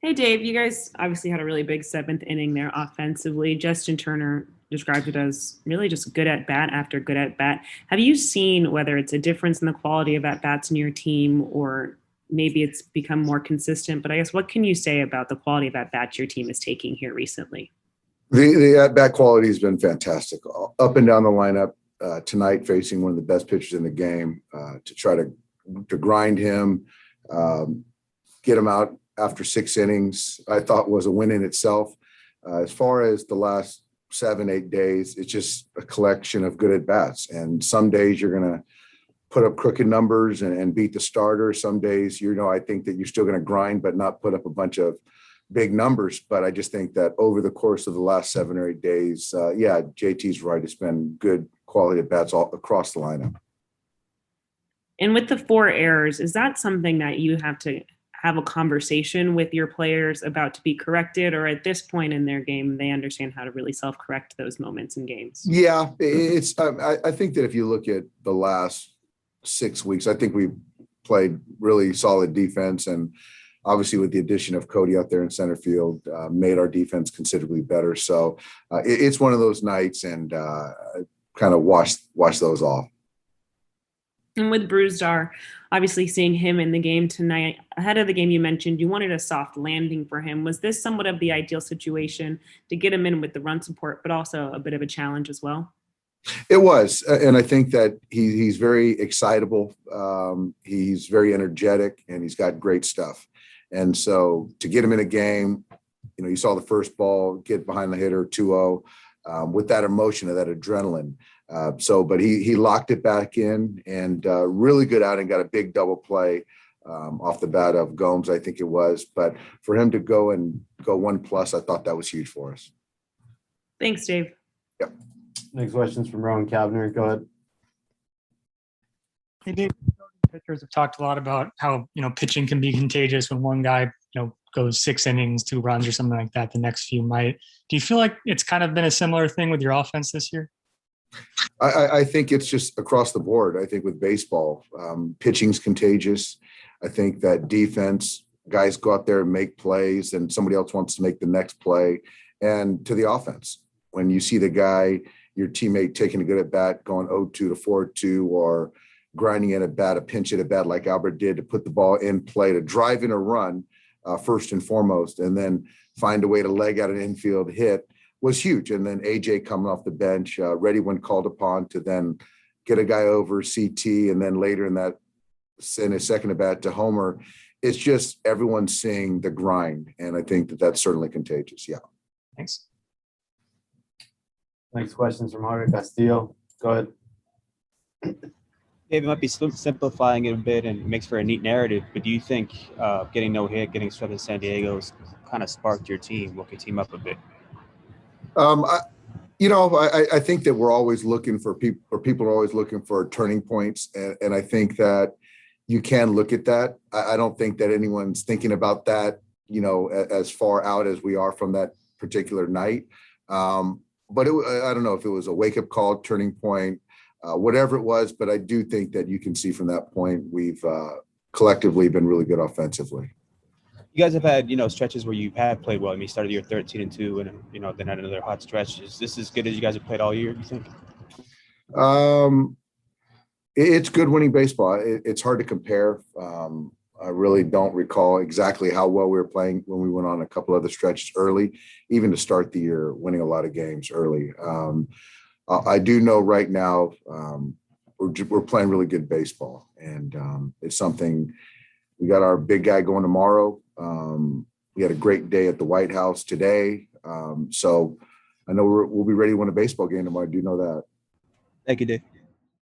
Hey, Dave, you guys obviously had a really big seventh inning there offensively. Justin Turner described it as really just good at bat after good at bat. Have you seen whether it's a difference in the quality of at bats in your team or maybe it's become more consistent? But I guess what can you say about the quality of at bats your team is taking here recently? The at bat quality has been fantastic, up and down the lineup. Tonight, facing one of the best pitchers in the game, to try to grind him, get him out after 6 innings, I thought was a win in itself. As far as the last 7, 8 days, it's just a collection of good at bats. And some days you're going to put up crooked numbers and beat the starter. Some days, I think that you're still going to grind, but not put up a bunch of big numbers. But I just think that over the course of the last 7 or 8 days, JT's right. It's been good quality at bats all across the lineup. And with the four errors, is that something that you have to have a conversation with your players about to be corrected, or at this point in their game, they understand how to really self-correct those moments in games? Yeah, it's. I think that if you look at the last 6 weeks, I think we played really solid defense, and obviously with the addition of Cody out there in center field, made our defense considerably better. So it's one of those nights, and kind of wash those off. And with Bruzdar, obviously seeing him in the game tonight, ahead of the game, you mentioned you wanted a soft landing for him. Was this somewhat of the ideal situation to get him in with the run support, but also a bit of a challenge as well? It was, and I think that he's very excitable. He's very energetic, and he's got great stuff. And so to get him in a game, you saw the first ball get behind the hitter 2-0, with that emotion of that adrenaline. But he locked it back in, and really good outing, got a big double play off the bat of Gomes, I think it was. But for him to go 1+, I thought that was huge for us. Thanks, Dave. Yep. Next question's from Rowan Cavner. Go ahead. Hey, Dave. Pitchers have talked a lot about how, pitching can be contagious when one guy, goes 6 innings, 2 runs or something like that. The next few might. Do you feel like it's kind of been a similar thing with your offense this year? I think it's just across the board. I think with baseball, pitching's contagious. I think that defense, guys go out there and make plays, and somebody else wants to make the next play. And to the offense, when you see the guy, your teammate taking a good at bat, going 0-2 to 4-2, or grinding in a bat, a pinch at a bat like Albert did to put the ball in play, to drive in a run, first and foremost, and then find a way to leg out an infield hit, was huge. And then AJ coming off the bench, ready when called upon to then get a guy over CT, and then later in his second at bat to homer. It's just everyone seeing the grind, and I think that that's certainly contagious. Yeah. Thanks. Next question's from Jorge Castillo. Go ahead. Dave, it might be simplifying it a bit and it makes for a neat narrative, but do you think getting no hit, getting swept in San Diego's kind of sparked your team, woke your team up a bit? I think that we're always looking for people, or people are always looking for turning points. And I think that you can look at that. I don't think that anyone's thinking about that, as far out as we are from that particular night. But I don't know if it was a wake-up call, turning point, whatever it was, but I do think that you can see from that point we've collectively been really good offensively. You guys have had, stretches where you have played well. I mean, you started the year 13-2 and, then had another hot stretch. Is this as good as you guys have played all year, do you think? It's good winning baseball. It's hard to compare. I really don't recall exactly how well we were playing when we went on a couple other stretches early, even to start the year, winning a lot of games early. I do know right now we're playing really good baseball, and it's something. We got our big guy going tomorrow. We had a great day at the White House today. So I know we'll be ready to win a baseball game tomorrow. I do know that. Thank you, Dave.